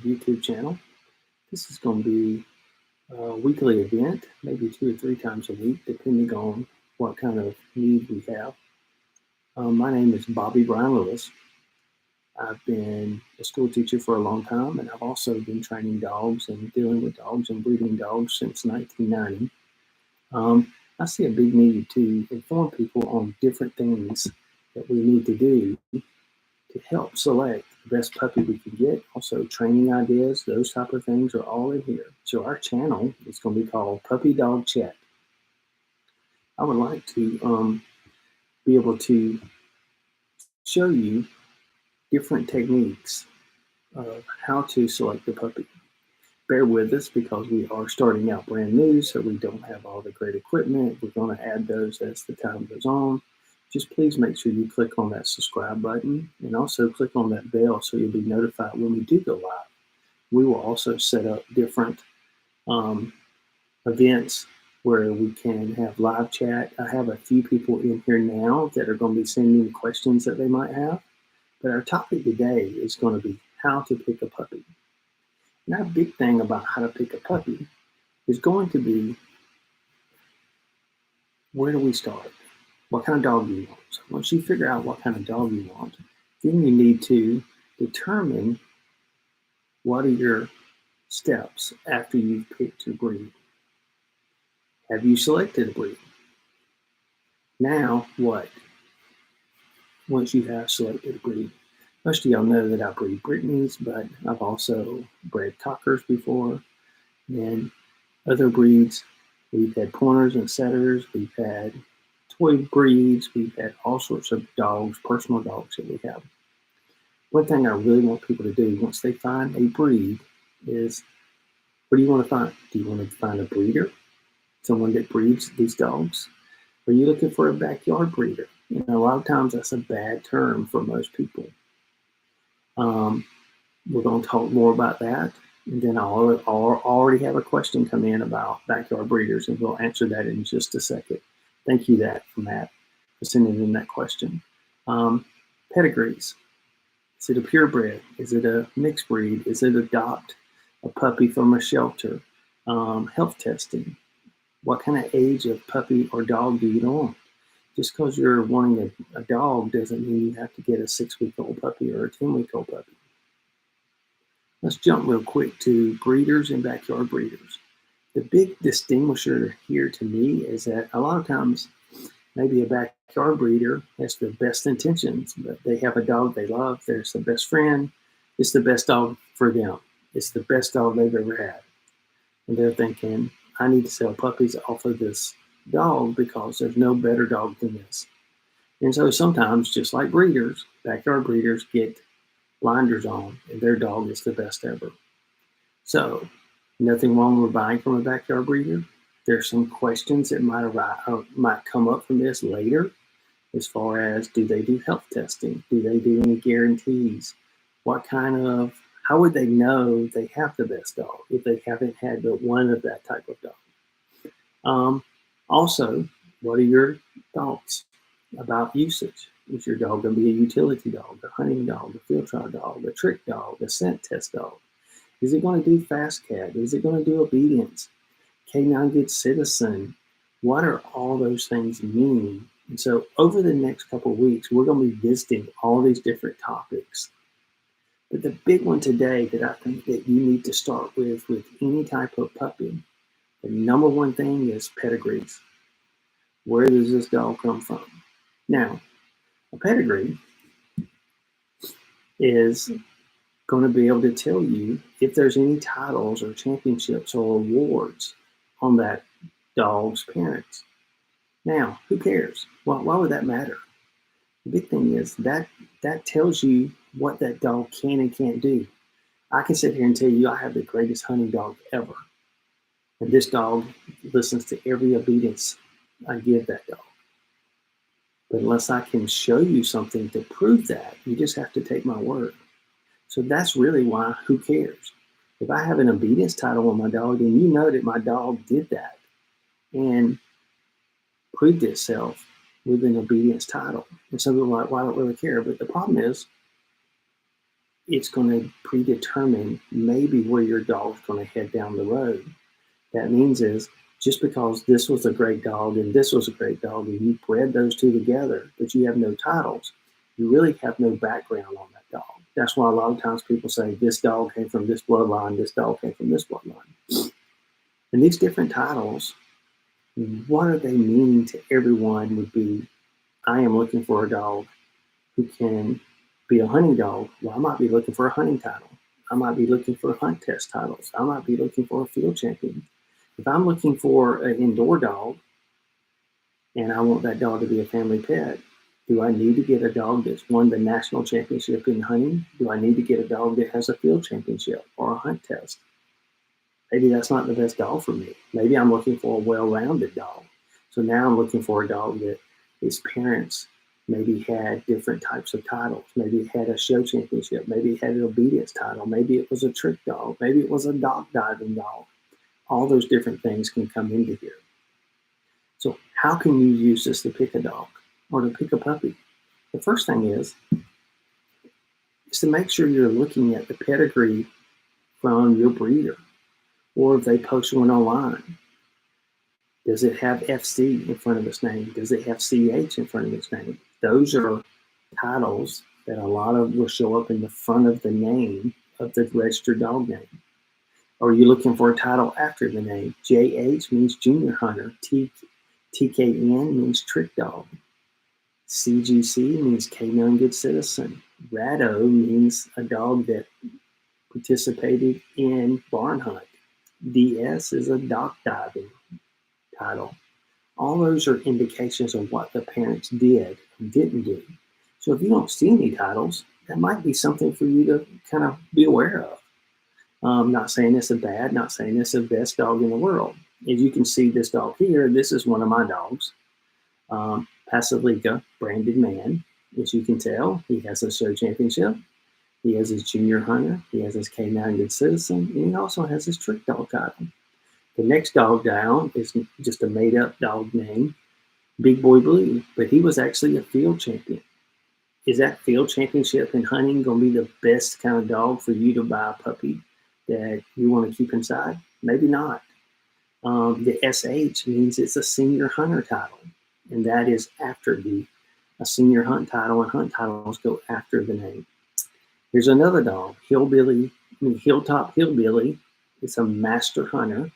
YouTube channel. This is going to be a weekly event, maybe 2 or 3 times a week, depending on what kind of need we have. My name is Bobby Brian Lewis. I've been a school teacher for a long time, and I've also been training dogs and dealing with dogs and breeding dogs since 1990. I see a big need to inform people on different things that we need to do to help select the best puppy we can get. Also, training ideas, those type of things are all in here. So our channel is going to be called Puppy Dog Chat. I would like to be able to show you different techniques of how to select the puppy. Bear with us because we are starting out brand new, so we don't have all the great equipment. We're going to add those as the time goes on. Just please make sure you click on that subscribe button and also click on that bell so you'll be notified when we do go live. We will also set up different events where we can have live chat. I have a few people in here now that are going to be sending questions that they might have. But our topic today is going to be how to pick a puppy. And our big thing about how to pick a puppy is going to be, where do we start? What kind of dog do you want? So once you figure out what kind of dog you want, then you need to determine what are your steps after you've picked your breed. Have you selected a breed? Now what? Once you have selected a breed. Most of y'all know that I breed Brittany's, but I've also bred Cockers before and other breeds. We've had pointers and setters. We've had toy breeds. We've had all sorts of dogs, personal dogs that we have. One thing I really want people to do once they find a breed is, what do you want to find? Do you want to find a breeder? Someone that breeds these dogs? Are you looking for a backyard breeder? You know, a lot of times that's a bad term for most people. We're going to talk more about that. And then I'll already have a question come in about backyard breeders, and we'll answer that in just a second. Thank you for Matt for sending in that question. Pedigrees. Is it a purebred? Is it a mixed breed? Is it adopt a puppy from a shelter? Health testing. What kind of age of puppy or dog do you want? Just because you're wanting a dog doesn't mean you have to get a 6-week-old puppy or a 10-week-old puppy. Let's jump real quick to breeders and backyard breeders. The big distinguisher here to me is that a lot of times maybe a backyard breeder has the best intentions, but they have a dog they love. They're the best friend. It's the best dog for them. It's the best dog they've ever had. And they're thinking, I need to sell puppies off of this dog because there's no better dog than this. And so sometimes, just like breeders, backyard breeders get blinders on and their dog is the best ever. So nothing wrong with buying from a backyard breeder. There's some questions that might come up from this later, as far as, do they do health testing? Do they do any guarantees? How would they know they have the best dog if they haven't had but one of that type of dog? Also, what are your thoughts about usage? Is your dog going to be a utility dog, a hunting dog, a field trial dog, a trick dog, a scent test dog? Is it going to do fast cat? Is it going to do obedience? K9 good citizen? What are all those things mean? And so over the next couple of weeks, we're going to be visiting all these different topics. But the big one today that I think that you need to start with any type of puppy, the number one thing is pedigrees. Where does this dog come from? Now, a pedigree is going to be able to tell you if there's any titles or championships or awards on that dog's parents. Now, who cares? Well, why would that matter? The big thing is that tells you what that dog can and can't do. I can sit here and tell you I have the greatest hunting dog ever. And this dog listens to every obedience I give that dog. But unless I can show you something to prove that, you just have to take my word. So that's really why, who cares? If I have an obedience title on my dog, then you know that my dog did that and proved itself with an obedience title. And some people are like, well, I don't really care. But the problem is, it's going to predetermine maybe where your dog's going to head down the road. That means is just because this was a great dog and this was a great dog and you bred those two together, but you have no titles, you really have no background on that dog. That's why a lot of times people say this dog came from this bloodline, this dog came from this bloodline. And these different titles, what are they meaning to everyone would be, I am looking for a dog who can be a hunting dog. Well, I might be looking for a hunting title. I might be looking for hunt test titles. I might be looking for a field champion. If I'm looking for an indoor dog and I want that dog to be a family pet, do I need to get a dog that's won the national championship in hunting? Do I need to get a dog that has a field championship or a hunt test? Maybe that's not the best dog for me. Maybe I'm looking for a well-rounded dog. So now I'm looking for a dog that its parents maybe had different types of titles. Maybe it had a show championship. Maybe it had an obedience title. Maybe it was a trick dog. Maybe it was a dog diving dog. All those different things can come into here. So how can you use this to pick a dog or to pick a puppy? The first thing is to make sure you're looking at the pedigree from your breeder, or if they post one online. Does it have FC in front of its name? Does it have CH in front of its name? Those are titles that a lot of will show up in the front of the name of the registered dog name. Or are you looking for a title after the name? JH means junior hunter. TKN means trick dog. CGC means canine good citizen. Rado means a dog that participated in barn hunt. DS is a dog diving title. All those are indications of what the parents did and didn't do. So if you don't see any titles, that might be something for you to kind of be aware of. Not saying it's a bad, not saying it's the best dog in the world. As you can see this dog here, this is one of my dogs. Pasalica, branded man. As you can tell, he has a show championship. He has his junior hunter. He has his canine good citizen. And he also has his trick dog title. The next dog down is just a made-up dog name, Big Boy Blue, but he was actually a field champion. Is that field championship in hunting going to be the best kind of dog for you to buy a puppy that you want to keep inside? Maybe not. The SH means it's a senior hunter title, and that is after a senior hunt title, and hunt titles go after the name. Here's another dog, Hilltop Hillbilly. It's a master hunter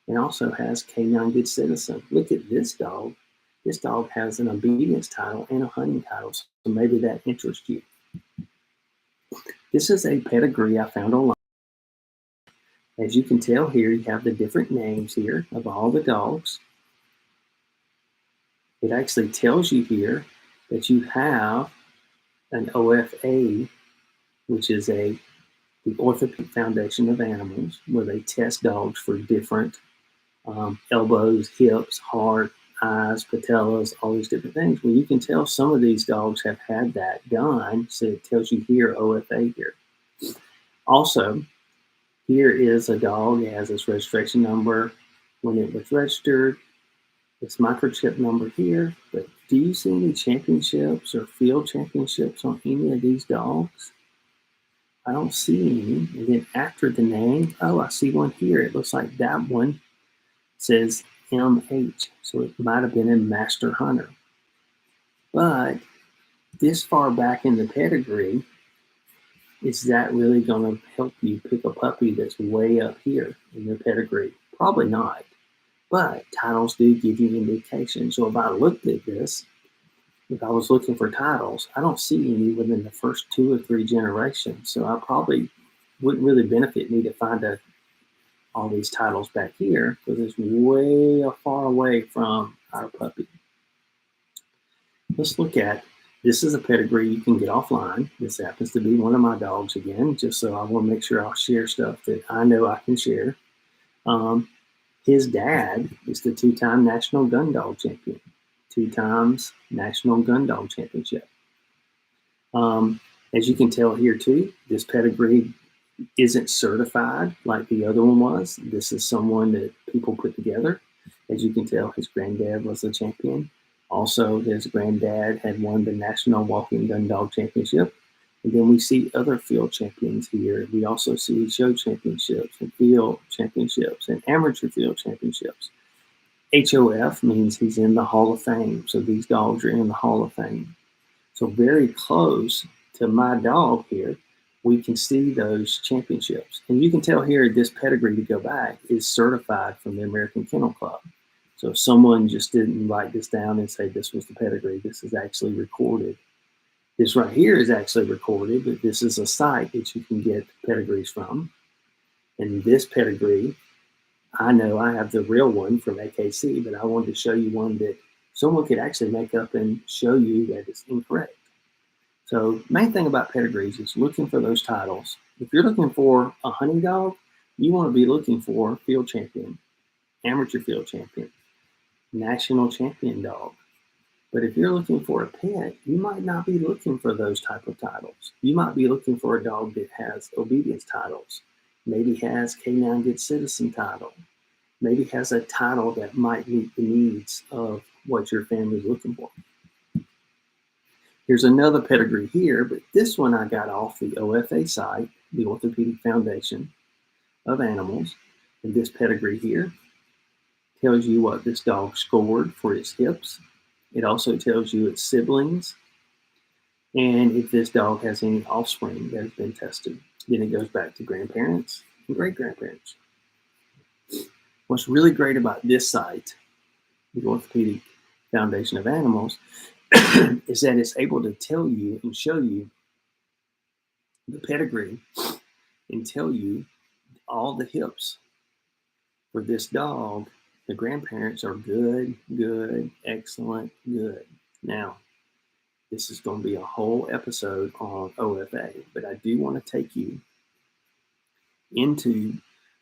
and also has canine good citizen. Look at this dog. This dog has an obedience title and a hunting title, so maybe that interests you. This is a pedigree I found online. As you can tell here, you have the different names here of all the dogs. It actually tells you here that you have an OFA, which is the Orthopedic Foundation of Animals, where they test dogs for different elbows, hips, heart, eyes, patellas, all these different things. Well, you can tell some of these dogs have had that done, so it tells you here OFA here. Also, here is a dog. It has its registration number when it was registered, its microchip number here. But do you see any championships or field championships on any of these dogs? I don't see any. And then after the name, oh, I see one here. It looks like that one says MH. So it might have been a master hunter. But this far back in the pedigree, is that really going to help you pick a puppy that's way up here in your pedigree? Probably not. But titles do give you indications. So if I looked at this, if I was looking for titles, I don't see any within the first 2 or 3 generations. So I probably wouldn't really benefit me to find all these titles back here because it's way far away from our puppy. Let's look at, this is a pedigree you can get offline. This happens to be one of my dogs again, just so I want to make sure I'll share stuff that I know I can share. His dad is the 2-time National Gun Dog Champion, 2 times National Gun Dog Championship. As you can tell here too, this pedigree isn't certified like the other one was. This is someone that people put together. As you can tell, his granddad was a champion. Also, his granddad had won the National Walking Gun Dog Championship. And then we see other field champions here. We also see show championships and field championships and amateur field championships. HOF means he's in the Hall of Fame. So these dogs are in the Hall of Fame. So very close to my dog here, we can see those championships. And you can tell here this pedigree to go back is certified from the American Kennel Club. So if someone just didn't write this down and say this was the pedigree, this is actually recorded. This right here is actually recorded, but this is a site that you can get pedigrees from. And this pedigree, I know I have the real one from AKC, but I wanted to show you one that someone could actually make up and show you that it's incorrect. So main thing about pedigrees is looking for those titles. If you're looking for a hunting dog, you want to be looking for field champion, amateur field champion, national champion dog. But if you're looking for a pet, you might not be looking for those type of titles. You might be looking for a dog that has obedience titles, maybe has K9 Good Citizen title, maybe has a title that might meet the needs of what your family's looking for. Here's another pedigree here, but this one I got off the OFA site, the Orthopedic Foundation of Animals. And this pedigree here tells you what this dog scored for its hips. It also tells you its siblings and if this dog has any offspring that has been tested. Then it goes back to grandparents and great-grandparents. What's really great about this site, the Orthopedic Foundation of Animals, is that it's able to tell you and show you the pedigree and tell you all the hips for this dog. The grandparents are good, good, excellent, good. Now, this is going to be a whole episode on OFA, but I do want to take you into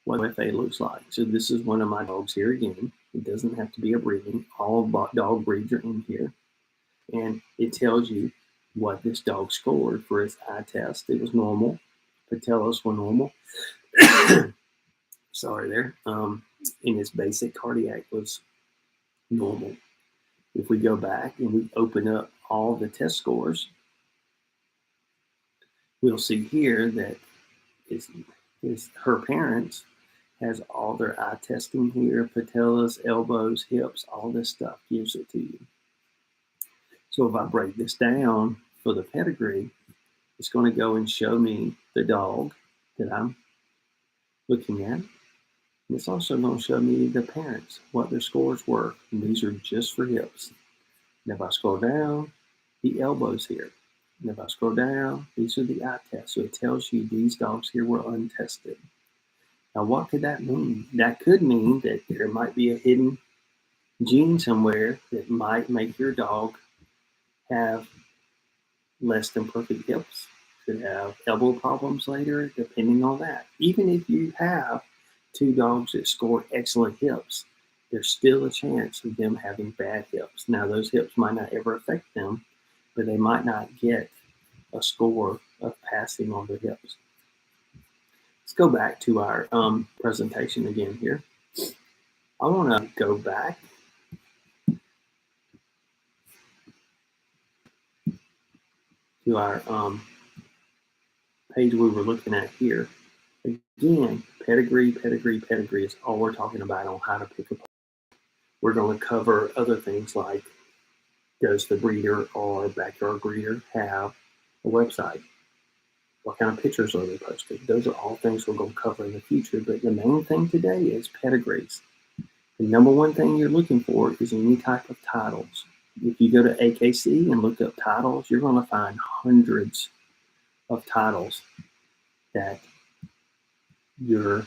what OFA looks like. So this is one of my dogs here again. It doesn't have to be a breeding. All dog breeds are in here. And it tells you what this dog scored for its eye test. It was normal. Patellas were normal. Sorry there. And its basic cardiac was normal. If we go back and we open up all the test scores, we'll see here that her parents has all their eye testing here, patellas, elbows, hips, all this stuff gives it to you. So if I break this down for the pedigree, it's going to go and show me the dog that I'm looking at. And it's also going to show me the parents, what their scores were. And these are just for hips. And if I scroll down, the elbows here. And if I scroll down, these are the eye tests. So it tells you these dogs here were untested. Now, what could that mean? That could mean that there might be a hidden gene somewhere that might make your dog have less than perfect hips, could have elbow problems later, depending on that. Even if you have two dogs that score excellent hips, there's still a chance of them having bad hips. Now, those hips might not ever affect them, but they might not get a score of passing on their hips. Let's go back to our presentation again here. I want to go back to our page we were looking at here. Again, pedigree is all we're talking about on how to pick apart. We're going to cover other things like, does the breeder or backyard breeder have a website? What kind of pictures are they posting? Those are all things we're going to cover in the future. But the main thing today is pedigrees. The number one thing you're looking for is any type of titles. If you go to AKC and look up titles, you're going to find hundreds of titles that your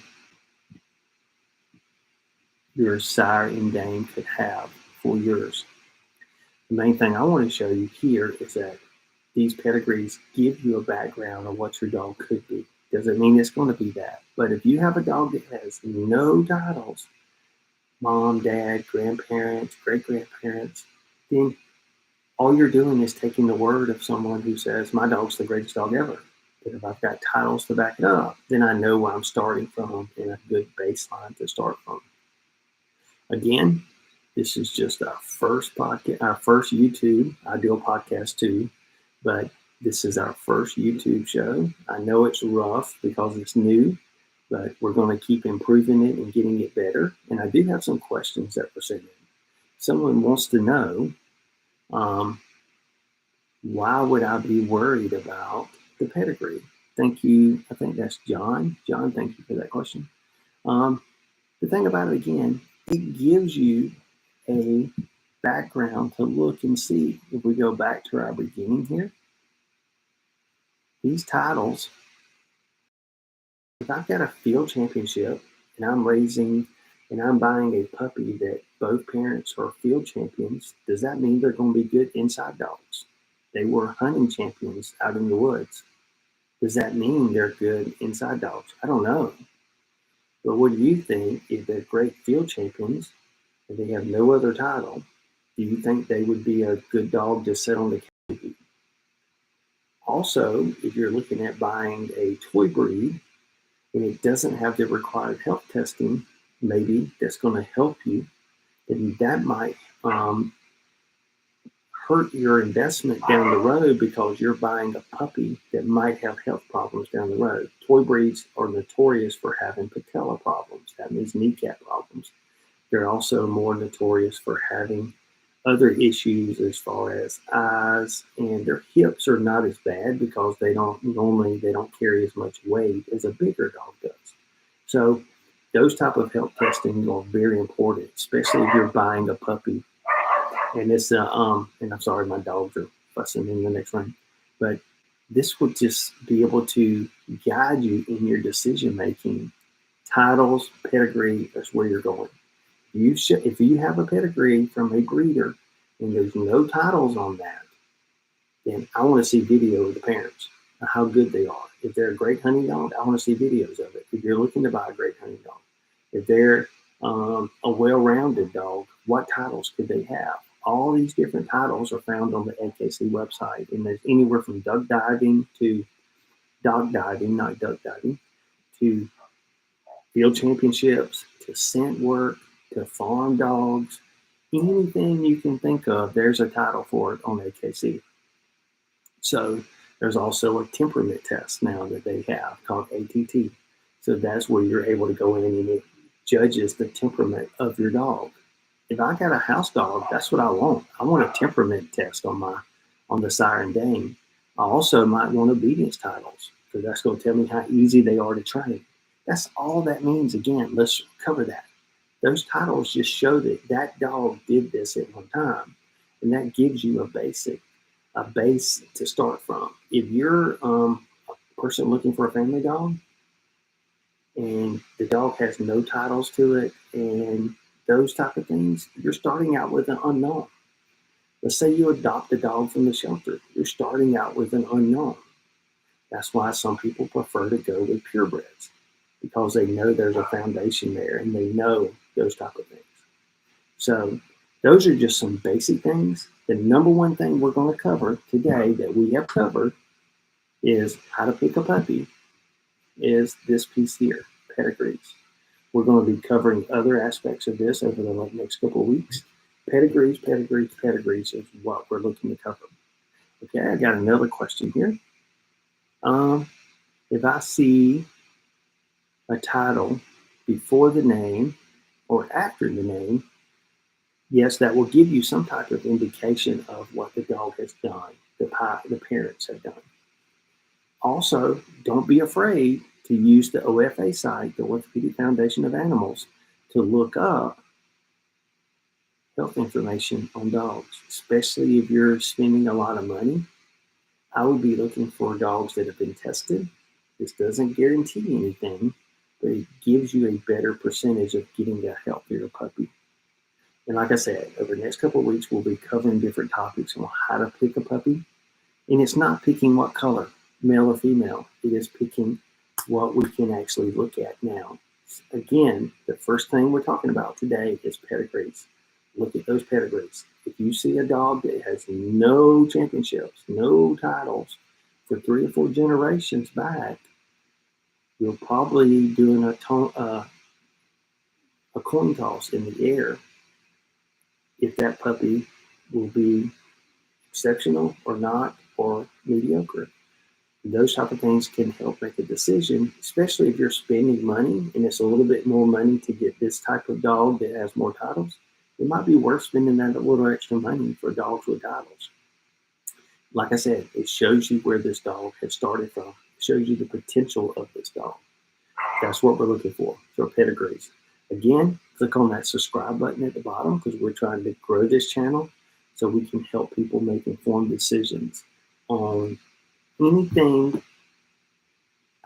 sire and dame could have for yours. The main thing I want to show you here is that these pedigrees give you a background of what your dog could be. Doesn't mean it's going to be that. But if you have a dog that has no titles, mom, dad, grandparents, great-grandparents, then all you're doing is taking the word of someone who says, my dog's the greatest dog ever. But if I've got titles to back it up, then I know where I'm starting from and a good baseline to start from. Again, this is just our first podcast, our first YouTube. I do a podcast too, but This is our first YouTube show. I know it's rough because it's new, but we're going to keep improving it and getting it better. And I do have some questions that were sent in. Someone wants to know, why would I be worried about the pedigree? Thank you. I think that's John. John, thank you for that question. The thing about it, again, it gives you a background to look and see. If we go back to our beginning here, these titles, if I've got a field championship and I'm raising and I'm buying a puppy that both parents are field champions, does that mean they're going to be good inside dogs? They were hunting champions out in the woods. Does that mean they're good inside dogs? I don't know. But what do you think? If they're great field champions and they have no other title, do you think they would be a good dog to sit on the couch? Also, if you're looking at buying a toy breed and it doesn't have the required health testing, maybe that's going to help you, then that might hurt your investment down the road because you're buying a puppy that might have health problems down the road. Toy breeds are notorious for having patella problems. That means kneecap problems. They're also more notorious for having other issues as far as eyes, and their hips are not as bad because they don't carry as much weight as a bigger dog does. So those type of health testing are very important, especially if you're buying a puppy. And it's and I'm sorry, my dogs are fussing in the next room, but this would just be able to guide you in your decision making. Titles, pedigree, that's where you're going. If you have a pedigree from a breeder and there's no titles on that, then I want to see video of the parents, of how good they are. If they're a great hunting dog, I want to see videos of it. If you're looking to buy a great hunting dog, if they're a well-rounded dog, what titles could they have? All these different titles are found on the AKC website, and there's anywhere from duck diving to dog diving, not duck diving, to field championships, to scent work, to farm dogs, anything you can think of, there's a title for it on AKC. So there's also a temperament test now that they have called ATT. So that's where you're able to go in and it judges the temperament of your dog. If I got a house dog, that's what I want. I want a temperament test on the Siren Dane. I also might want obedience titles because that's going to tell me how easy they are to train. That's all that means. Again, let's cover that. Those titles just show that that dog did this at one time, and that gives you a base to start from. If you're a person looking for a family dog and the dog has no titles to it and those type of things, you're starting out with an unknown. Let's say you adopt a dog from the shelter. You're starting out with an unknown. That's why some people prefer to go with purebreds, because they know there's a foundation there and they know those type of things. So those are just some basic things. The number one thing we're going to cover today that we have covered is how to pick a puppy, is this piece here, pedigrees. We're going to be covering other aspects of this over the next couple of weeks. Pedigrees is what we're looking to cover. Okay, I got another question here. If I see a title before the name or after the name, yes, that will give you some type of indication of what the dog has done, the parents have done. Also, don't be afraid to use the OFA site, the Orthopedic Foundation of Animals, to look up health information on dogs, especially if you're spending a lot of money. I would be looking for dogs that have been tested. This doesn't guarantee anything, but it gives you a better percentage of getting a healthier puppy. And like I said, over the next couple of weeks, we'll be covering different topics on how to pick a puppy. And it's not picking what color, male or female. It is picking what we can actually look at now. Again, the first thing we're talking about today is pedigrees. Look at those pedigrees. If you see a dog that has no championships, no titles for 3 or 4 generations back, you're probably doing a coin toss in the air if that puppy will be exceptional or not, or mediocre. Those type of things can help make a decision, especially if you're spending money and it's a little bit more money to get this type of dog that has more titles. It might be worth spending that little extra money for dogs with titles. Like I said, it shows you where this dog has started from. It shows you the potential of this dog. That's what we're looking for pedigrees. Again, click on that subscribe button at the bottom because we're trying to grow this channel so we can help people make informed decisions on anything.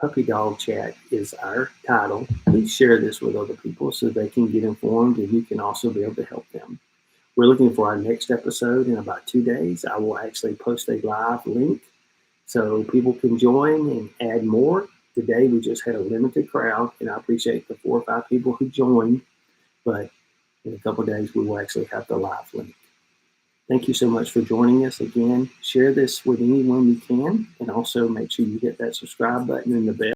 Puppy Dog Chat is our title. Please share this with other people so they can get informed and you can also be able to help them. We're looking for our next episode in about 2 days. I will actually post a live link so people can join and add more. Today we just had a limited crowd, and I appreciate the 4 or 5 people who joined, but in a couple of days we will actually have the live link. Thank you so much for joining us again. Share this with anyone you can, and also make sure you hit that subscribe button and the bell.